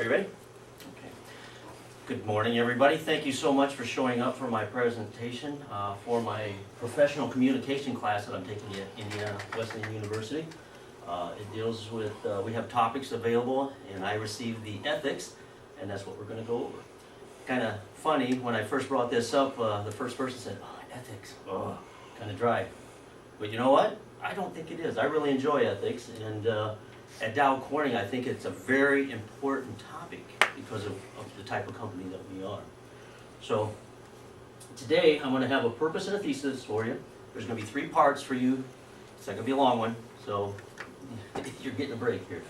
Are you ready? Okay. Good morning, everybody. Thank you so much for showing up for my presentation for my professional communication class that I'm taking at Indiana Wesleyan University. It deals with, we have topics available, and I received the ethics, and that's what we're going to go over. Kind of funny, when I first brought this up, the first person said, "Oh, ethics, oh, kind of dry." But you know what? I don't think it is. I really enjoy ethics, and at Dow Corning, I think it's a very important topic because of the type of company that we are. So today, I'm going to have a purpose and a thesis for you. There's going to be 3 parts for you. It's not going to be a long one, so you're getting a break here.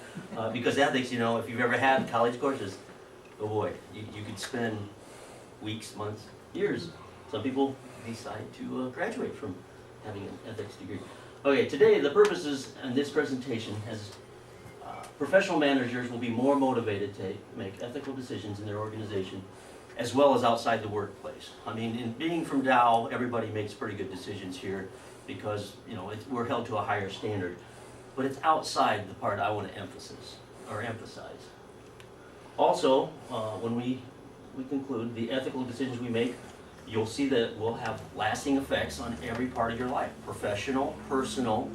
Because ethics, you know, if you've ever had college courses, oh boy, you could spend weeks, months, years. Some people decide to graduate from having an ethics degree. Okay, today the purposes in this presentation is professional managers will be more motivated to make ethical decisions in their organization as well as outside the workplace. I mean, in being from Dow, everybody makes pretty good decisions here because, you know, we're held to a higher standard. But it's outside the part I want to emphasize. Also, when we conclude the ethical decisions we make, you'll see that we'll have lasting effects on every part of your life, professional, personal,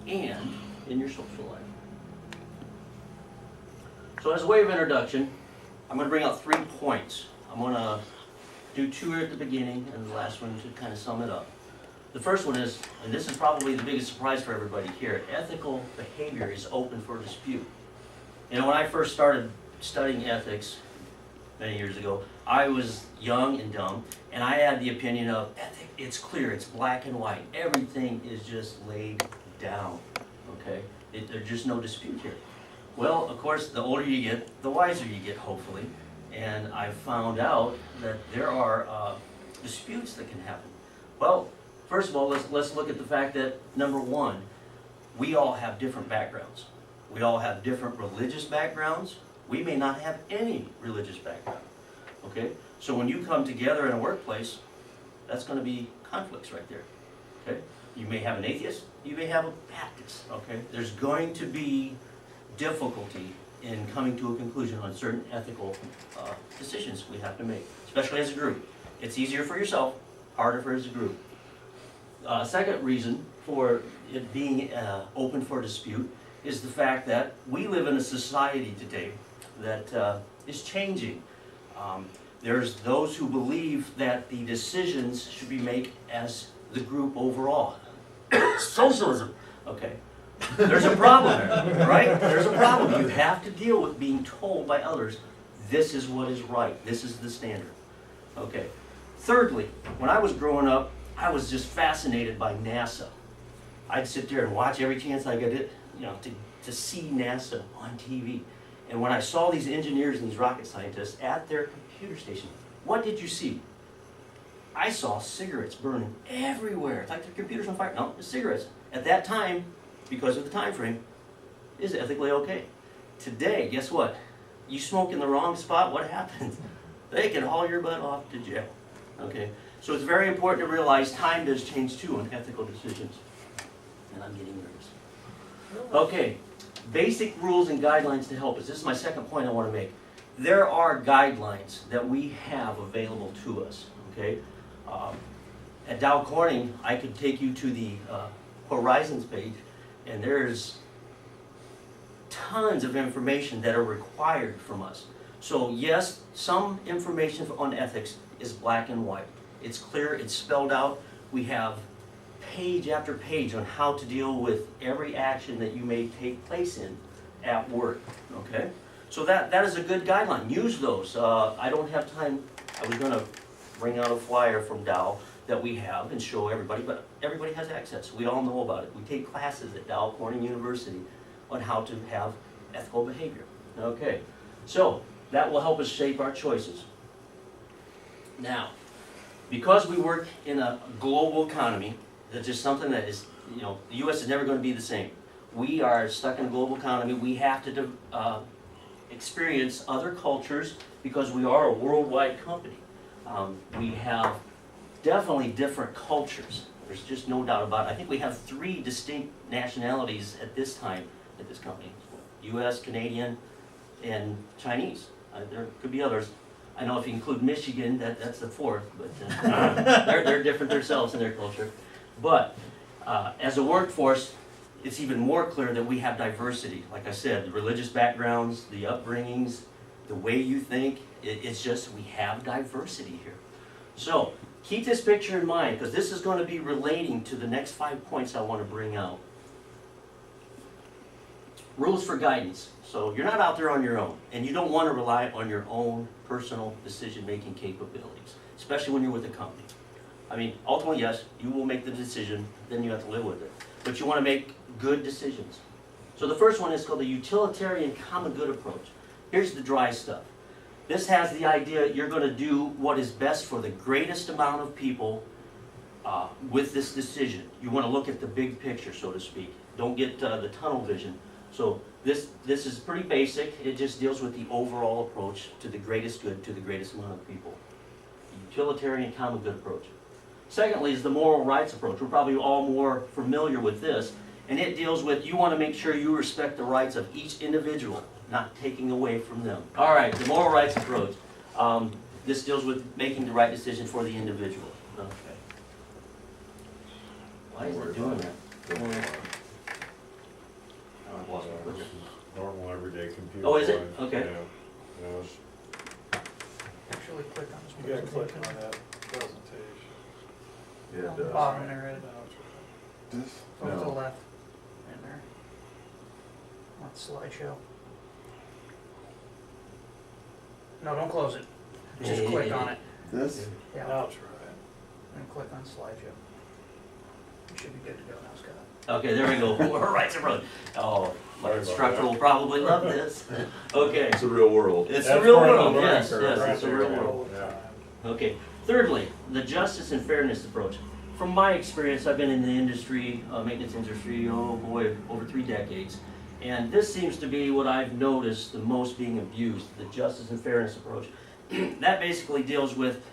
and in your social life. So as a way of introduction, I'm going to bring out 3 points. I'm going to do 2 at the beginning and the last one to kind of sum it up. The first one is, and this is probably the biggest surprise for everybody here, ethical behavior is open for dispute. You know, when I first started studying ethics many years ago, I was young and dumb, and I had the opinion of ethics, it's clear, it's black and white. Everything is just laid down, okay? There's just no dispute here. Well, of course, the older you get, the wiser you get, hopefully. And I found out that there are disputes that can happen. Well, first of all, let's look at the fact that, number one, we all have different backgrounds. We all have different religious backgrounds. We may not have any religious background, okay? So when you come together in a workplace, that's going to be conflicts right there, okay? You may have an atheist, you may have a Baptist, okay? There's going to be difficulty in coming to a conclusion on certain ethical decisions we have to make, especially as a group. It's easier for yourself, harder for as a group. Second reason for it being open for dispute is the fact that we live in a society today that is changing. There's those who believe that the decisions should be made as the group overall. Socialism, okay. There's a problem there, right? There's a problem. You have to deal with being told by others, this is what is right, this is the standard. Okay. Thirdly, when I was growing up, I was just fascinated by NASA. I'd sit there and watch every chance I get, to see NASA on TV. And when I saw these engineers and these rocket scientists at their computer station, what did you see? I saw cigarettes burning everywhere. It's like their computer's on fire. No, it's cigarettes. At that time, because of the time frame, is ethically okay. Today, guess what? You smoke in the wrong spot, what happens? They can haul your butt off to jail. Okay? So it's very important to realize time does change too on ethical decisions. And I'm getting nervous. Okay, basic rules and guidelines to help us. This is my second point I want to make. There are guidelines that we have available to us. Okay? At Dow Corning, I could take you to the Horizons page, and there's tons of information that are required from us. So yes, some information on ethics is black and white. It's clear, it's spelled out. We have page after page on how to deal with every action that you may take place in at work, okay? So that is a good guideline. Use those. I don't have time. I was going to bring out a flyer from Dow that we have and show everybody, but everybody has access. We all know about it. We take classes at Dow Corning University on how to have ethical behavior. Okay, so that will help us shape our choices. Now, because we work in a global economy, that's just something that is, the U.S. is never going to be the same. We are stuck in a global economy. We have to experience other cultures because we are a worldwide company. We have definitely different cultures. There's just no doubt about it. I think we have 3 distinct nationalities at this time at this company. U.S., Canadian, and Chinese. There could be others. I know if you include Michigan, that's the fourth, but they're different themselves in their culture. But as a workforce, it's even more clear that we have diversity. Like I said, the religious backgrounds, the upbringings, the way you think, it's just we have diversity here. So keep this picture in mind, because this is going to be relating to the next 5 points I want to bring out. Rules for guidance. So you're not out there on your own, and you don't want to rely on your own personal decision-making capabilities, especially when you're with a company. I mean, ultimately, yes, you will make the decision, then you have to live with it. But you want to make good decisions. So the first one is called the utilitarian common good approach. Here's the dry stuff. This has the idea you're going to do what is best for the greatest amount of people with this decision. You want to look at the big picture, so to speak. Don't get the tunnel vision. So this is pretty basic. It just deals with the overall approach to the greatest good to the greatest amount of people. The utilitarian common good approach. Secondly is the moral rights approach. We're probably all more familiar with this. And it deals with you want to make sure you respect the rights of each individual, not taking away from them. All right, the moral rights approach. This deals with making the right decision for the individual. Okay. Why is it doing that? I lost my clicker. Normal everyday computer. Oh, is it? line. Okay. Yeah. Yeah, it's- Actually click on this You gotta click presentation. on that presentation. Yeah, On it the does. bottom there, Ed. This? Go to the No. left. In there. On slideshow. No, don't close it. Just click on it. This? Yeah, Now it's right. and click on slideshow. You should be good to go now, Scott. Okay, there we go. Moral rights approach. Oh, my instructor will probably love this. Okay. It's the real world. It's the That's real part of the world, learning yes, curve yes, right it's the there, real yeah. world. Yeah. Okay. Thirdly, the justice and fairness approach. From my experience, I've been in the industry, maintenance industry, oh boy, over 3 decades. And this seems to be what I've noticed the most being abused, the justice and fairness approach. That basically deals with,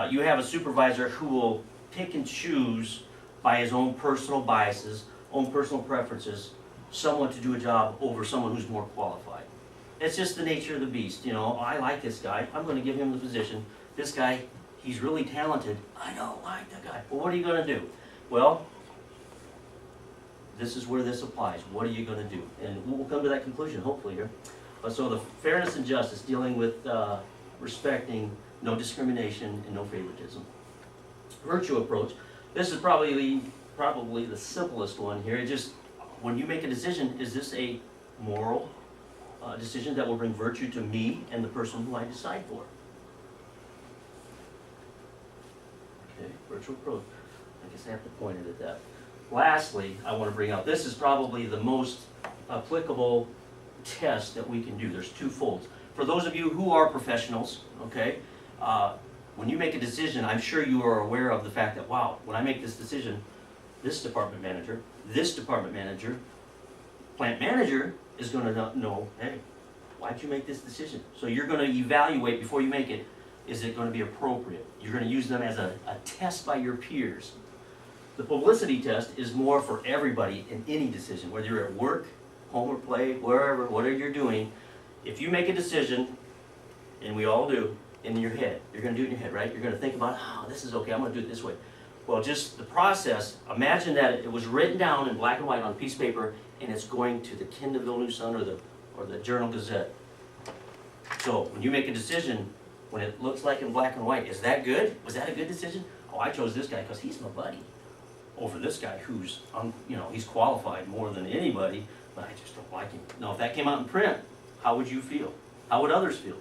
you have a supervisor who will pick and choose by his own personal biases, own personal preferences, someone to do a job over someone who's more qualified. It's just the nature of the beast, you know. I like this guy, I'm going to give him the position. This guy, he's really talented. I don't like the guy. Well, what are you going to do? Well, this is where this applies. What are you going to do? And we'll come to that conclusion, hopefully, here. So the fairness and justice, dealing with respecting no discrimination and no favoritism. Virtue approach. This is probably the simplest one here. It just, when you make a decision, is this a moral decision that will bring virtue to me and the person who I decide for? Okay, virtue approach. I guess I have to point it at that. Lastly, I want to bring up, this is probably the most applicable test that we can do. There's 2 folds. For those of you who are professionals, okay, when you make a decision, I'm sure you are aware of the fact that, wow, when I make this decision, this department manager, plant manager is going to know, hey, why'd you make this decision? So you're going to evaluate before you make it, is it going to be appropriate? You're going to use them as a test by your peers. The publicity test is more for everybody in any decision, whether you're at work, home or play, wherever, whatever you're doing. If you make a decision, and we all do, in your head, you're going to do it in your head, right? You're going to think about, oh, this is okay, I'm going to do it this way. Well, just the process, imagine that it was written down in black and white on a piece of paper, and it's going to the Kendallville News Sun or the Journal Gazette. So when you make a decision, when it looks like in black and white, is that good? Was that a good decision? Oh, I chose this guy because he's my buddy. Over this guy who's, he's qualified more than anybody, but I just don't like him. Now, if that came out in print, how would you feel? How would others feel?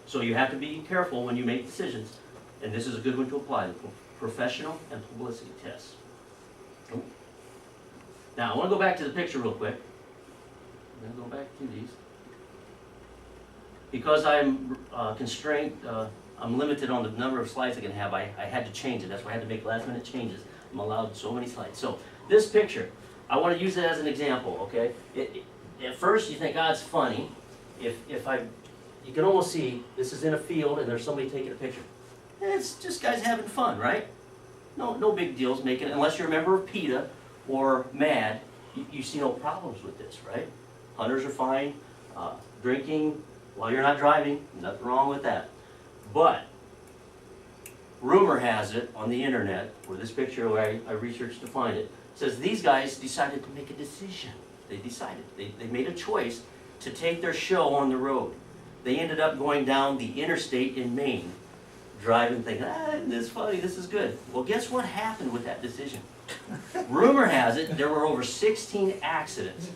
So you have to be careful when you make decisions, and this is a good one to apply, the professional and publicity tests. Now, I want to go back to the picture real quick. I'm going to go back to these. Because I'm constrained, I'm limited on the number of slides I can have, I had to change it. That's why I had to make last-minute changes. I'm allowed so many slides. So this picture, I want to use it as an example, okay? At first you think, it's funny. You can almost see this is in a field and there's somebody taking a picture. It's just guys having fun, right? No big deals making it, unless you're a member of PETA or MAD, you see no problems with this, right? Hunters are fine, drinking, while you're not driving, nothing wrong with that. But rumor has it on the internet, where this picture where I researched to find it, says these guys decided to make a decision. They decided, they made a choice to take their show on the road. They ended up going down the interstate in Maine, driving thinking, isn't this funny, this is good. Well, guess what happened with that decision? Rumor has it there were over 16 accidents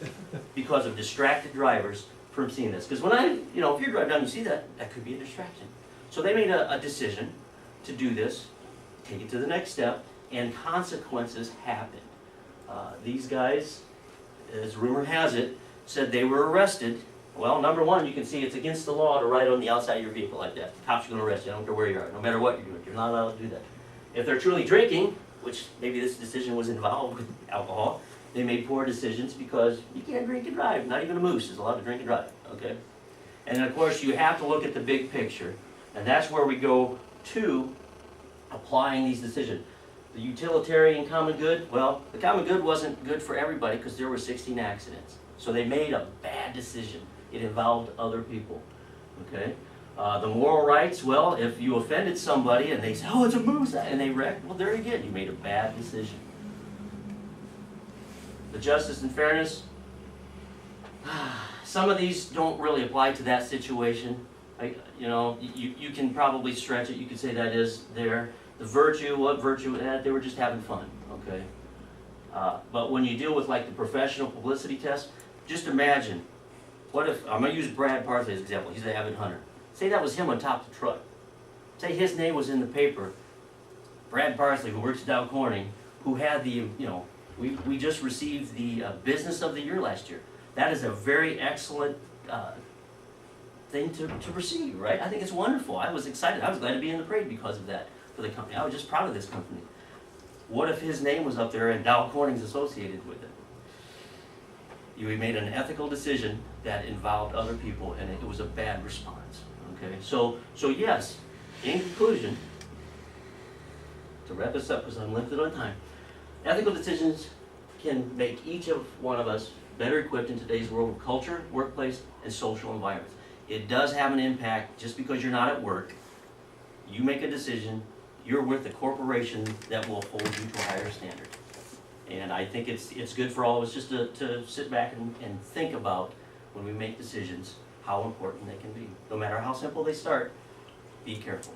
because of distracted drivers from seeing this. Because when if you drive down and you see that, that could be a distraction. So they made a decision to do this, take it to the next step, and consequences happened. These guys, as rumor has it, said they were arrested. Well, number one, you can see it's against the law to ride on the outside of your vehicle like that. The cops are going to arrest you. I don't care where you are, no matter what you're doing. You're not allowed to do that. If they're truly drinking, which maybe this decision was involved with alcohol, they made poor decisions because you can't drink and drive. Not even a moose is allowed to drink and drive, okay? And of course, you have to look at the big picture. And that's where we go to applying these decisions. The utilitarian common good, well, the common good wasn't good for everybody because there were 16 accidents. So they made a bad decision. It involved other people, okay? The moral rights, well, if you offended somebody and they say, oh, it's a moose, and they wrecked, well, there again, you made a bad decision. The justice and fairness, some of these don't really apply to that situation. You can probably stretch it. You could say that is there. The virtue, what virtue? They were just having fun, okay? But when you deal with like the professional publicity test, just imagine, what if, I'm going to use Brad Parsley as an example. He's an avid hunter. Say that was him on top of the truck. Say his name was in the paper. Brad Parsley, who works at Dow Corning, who had the, we just received the Business of the Year last year. That is a very excellent thing to receive, right? I think it's wonderful. I was excited. I was glad to be in the parade because of that for the company. I was just proud of this company. What if his name was up there and Dow Corning's associated with it? We made an ethical decision that involved other people, and it was a bad response. Okay, so yes, in conclusion, to wrap this up because I'm limited on time, ethical decisions can make each of one of us better equipped in today's world of culture, workplace, and social environments. It does have an impact just because you're not at work. You make a decision, you're with a corporation that will hold you to a higher standard. And I think it's good for all of us just to sit back and think about when we make decisions how important they can be. No matter how simple they start, be careful.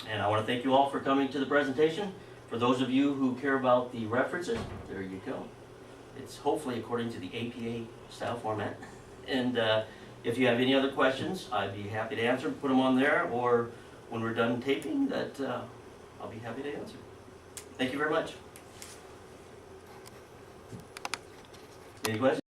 And I want to thank you all for coming to the presentation. For those of you who care about the references, there you go. It's hopefully according to the APA style format. And if you have any other questions, I'd be happy to answer them. Put them on there, or when we're done taping, that I'll be happy to answer. Thank you very much. Any questions?